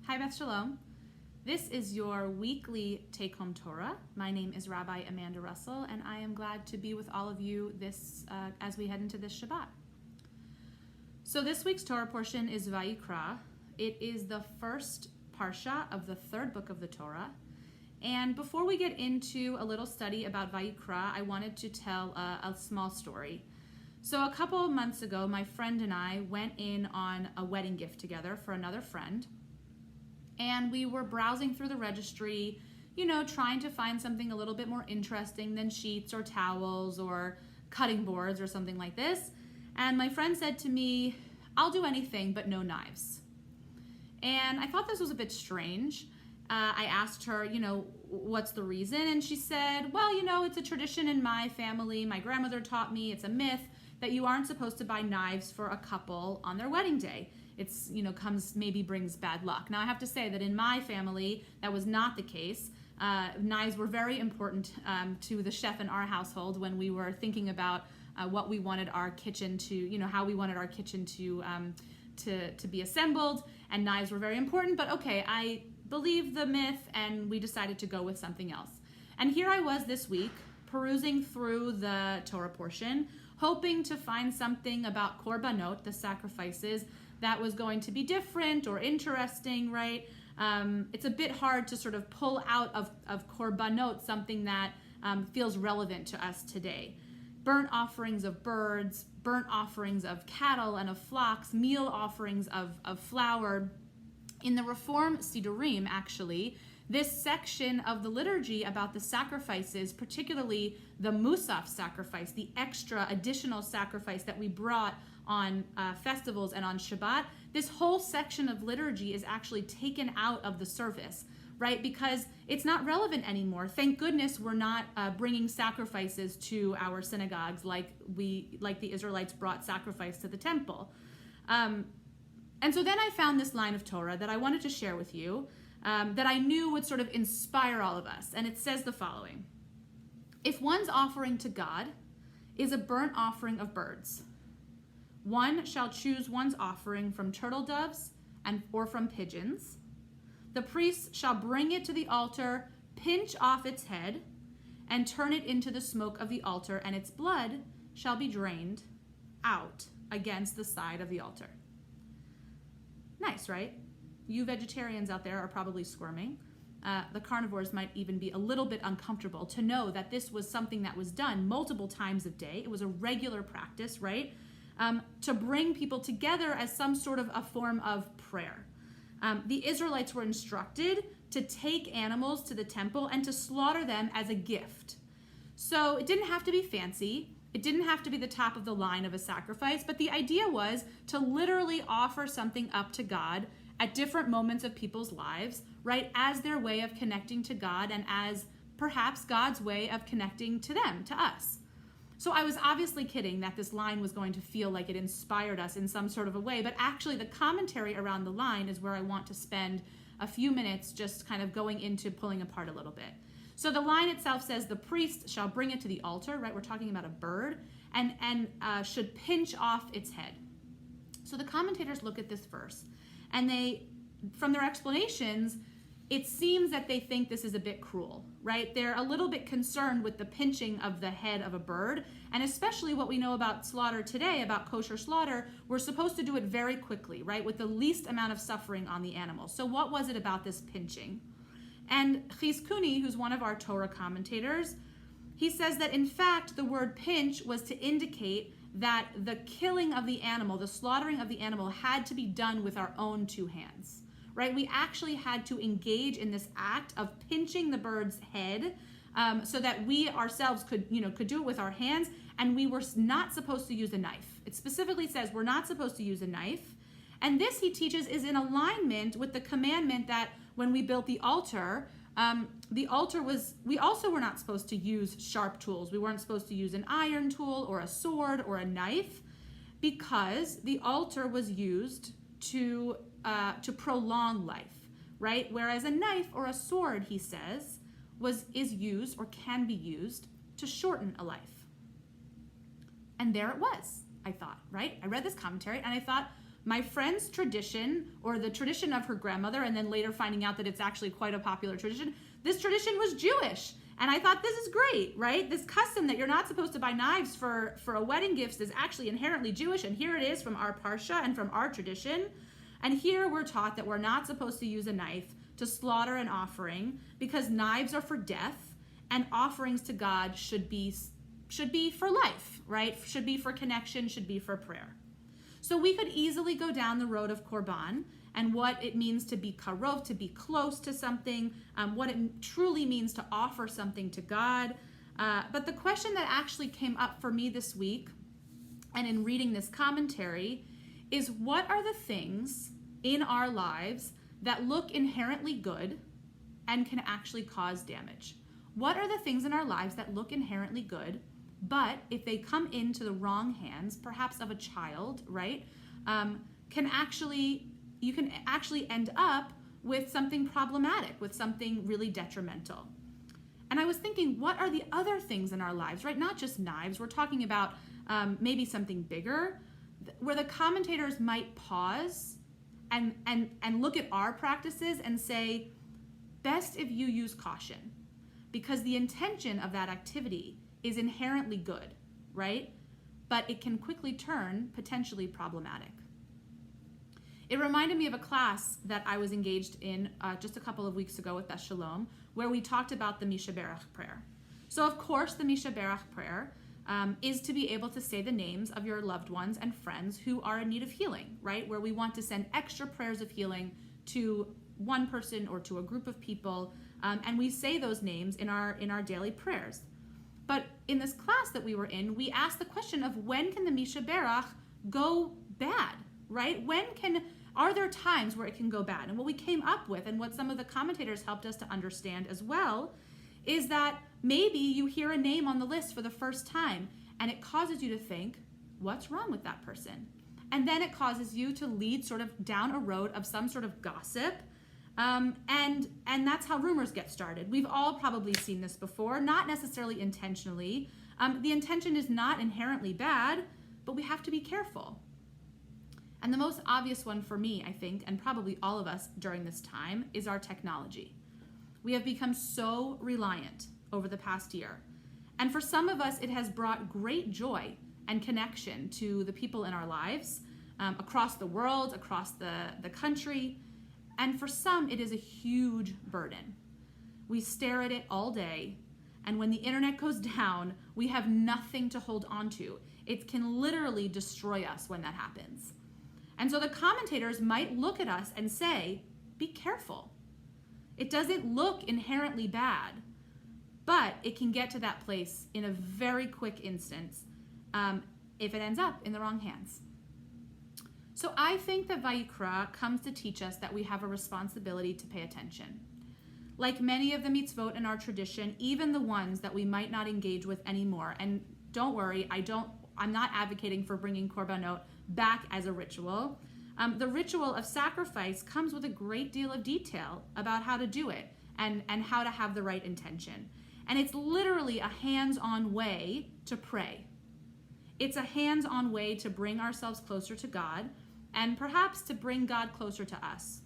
Hi, Beth, Sholom. This is your weekly Take Home Torah. My name is Rabbi Russell, and I am glad to be with all of you as we head into this Shabbat. So this week's Torah portion is Vayikra. It is the first parsha of the third book of the Torah. And before we get into a little study about Vayikra, I wanted to tell a small story. So a couple of months ago, my friend and I went in on a wedding gift together for another friend. And we were browsing through the registry, trying to find something a little bit more interesting than sheets or towels or cutting boards or something like this. And my friend said to me, "I'll do anything but no knives." And I thought this was a bit strange. I asked her, what's the reason? And she said, well, it's a tradition in my family. My grandmother taught me, it's a myth, that you aren't supposed to buy knives for a couple on their wedding day. It's, brings bad luck. Now, I have to say that in my family, that was not the case. Knives were very important to the chef in our household when we were thinking about what we wanted our kitchen to, how we wanted our kitchen to be assembled, and knives were very important. But okay, I believed the myth, and we decided to go with something else. And here I was this week, perusing through the Torah portion, hoping to find something about korbanot, the sacrifices, that was going to be different or interesting, right? It's a bit hard to sort of pull out of korbanot something that feels relevant to us today. Burnt offerings of birds, burnt offerings of cattle and of flocks, meal offerings of flour. In the Reform Sidurim, actually, this section of the liturgy about the sacrifices, particularly the Musaf sacrifice, the extra additional sacrifice that we brought on festivals and on Shabbat, this whole section of liturgy is actually taken out of the service, right? Because it's not relevant anymore. Thank goodness we're not bringing sacrifices to our synagogues like the Israelites brought sacrifice to the temple. And so then I found this line of Torah that I wanted to share with you that I knew would sort of inspire all of us. And it says the following: if one's offering to God is a burnt offering of birds, one shall choose one's offering from turtle doves or from pigeons. The priest shall bring it to the altar, pinch off its head, and turn it into the smoke of the altar, and its blood shall be drained out against the side of the altar. Nice, right? You vegetarians out there are probably squirming. The carnivores might even be a little bit uncomfortable to know that this was something that was done multiple times a day. It was a regular practice, right? To bring people together as some sort of a form of prayer. The Israelites were instructed to take animals to the temple and to slaughter them as a gift. So it didn't have to be fancy. It didn't have to be the top of the line of a sacrifice, but the idea was to literally offer something up to God at different moments of people's lives, right, as their way of connecting to God and as perhaps God's way of connecting to them, to us. So I was obviously kidding that this line was going to feel like it inspired us in some sort of a way, but actually the commentary around the line is where I want to spend a few minutes just kind of going into pulling apart a little bit. So the line itself says, the priest shall bring it to the altar, right? We're talking about a bird, and should pinch off its head. So the commentators look at this verse, and from their explanations, it seems that they think this is a bit cruel, right? They're a little bit concerned with the pinching of the head of a bird, and especially what we know about slaughter today, about kosher slaughter, we're supposed to do it very quickly, right? With the least amount of suffering on the animal. So what was it about this pinching? And Chizkuni, who's one of our Torah commentators, he says that in fact the word pinch was to indicate that the killing of the animal, the slaughtering of the animal, had to be done with our own two hands, right? We actually had to engage in this act of pinching the bird's head so that we ourselves could do it with our hands, and we were not supposed to use a knife. It specifically says we're not supposed to use a knife. And this, he teaches, is in alignment with the commandment that when we built the altar we also were not supposed to use sharp tools. We weren't supposed to use an iron tool or a sword or a knife, because the altar was used to prolong life, right? Whereas a knife or a sword, he says, is used or can be used to shorten a life. And there it was, I thought, right? I read this commentary and I thought, my friend's tradition, or the tradition of her grandmother, and then later finding out that it's actually quite a popular tradition, this tradition was Jewish. And I thought, this is great, right? This custom that you're not supposed to buy knives for a wedding gift is actually inherently Jewish, and here it is from our parsha and from our tradition. And here we're taught that we're not supposed to use a knife to slaughter an offering, because knives are for death, and offerings to God should be for life, right? Should be for connection, should be for prayer. So we could easily go down the road of korban and what it means to be karov, to be close to something, what it truly means to offer something to God. But the question that actually came up for me this week, and in reading this commentary, is what are the things in our lives that look inherently good and can actually cause damage? What are the things in our lives that look inherently good, but if they come into the wrong hands, perhaps of a child, right, you can actually end up with something problematic, with something really detrimental. And I was thinking, what are the other things in our lives, right? Not just knives. We're talking about maybe something bigger, where the commentators might pause and look at our practices and say, best if you use caution, because the intention of that activity is inherently good, right? But it can quickly turn potentially problematic. It reminded me of a class that I was engaged in just a couple of weeks ago with Beth Sholom, where we talked about the Mishaberach prayer. So of course, the Mishaberach prayer is to be able to say the names of your loved ones and friends who are in need of healing, right? Where we want to send extra prayers of healing to one person or to a group of people, and we say those names in our daily prayers. But in this class that we were in, we asked the question of when can the Mishaberach go bad, right? Are there times where it can go bad? And what we came up with, and what some of the commentators helped us to understand as well, is that maybe you hear a name on the list for the first time and it causes you to think, what's wrong with that person? And then it causes you to lead sort of down a road of some sort of gossip. And that's how rumors get started. We've all probably seen this before, not necessarily intentionally. The intention is not inherently bad, but we have to be careful. And the most obvious one for me, I think, and probably all of us during this time, is our technology. We have become so reliant over the past year. And for some of us, it has brought great joy and connection to the people in our lives, across the world, across the country. And for some, it is a huge burden. We stare at it all day, and when the internet goes down, we have nothing to hold on to. It can literally destroy us when that happens. And so the commentators might look at us and say, be careful. It doesn't look inherently bad, but it can get to that place in a very quick instance if it ends up in the wrong hands. So I think that Vayikra comes to teach us that we have a responsibility to pay attention. Like many of the mitzvot in our tradition, even the ones that we might not engage with anymore, and don't worry, I'm not advocating for bringing korbanot back as a ritual. The ritual of sacrifice comes with a great deal of detail about how to do it and how to have the right intention. And it's literally a hands-on way to pray. It's a hands-on way to bring ourselves closer to God and perhaps to bring God closer to us.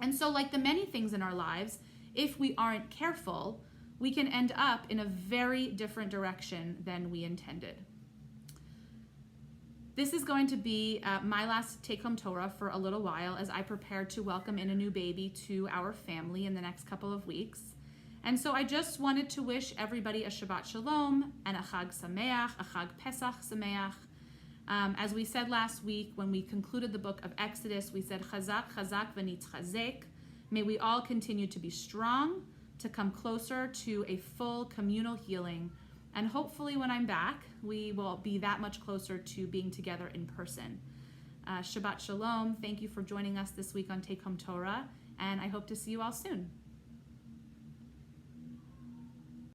And so like the many things in our lives, if we aren't careful, we can end up in a very different direction than we intended. This is going to be my last Take Home Torah for a little while as I prepare to welcome in a new baby to our family in the next couple of weeks. And so I just wanted to wish everybody a Shabbat Sholom and a Chag Sameach, a Chag Pesach Sameach. As we said last week when we concluded the book of Exodus, we said Chazak, Chazak, v'nitzchazek. May we all continue to be strong, to come closer to a full communal healing. And hopefully when I'm back, we will be that much closer to being together in person. Shabbat Shalom. Thank you for joining us this week on Take Home Torah, and I hope to see you all soon.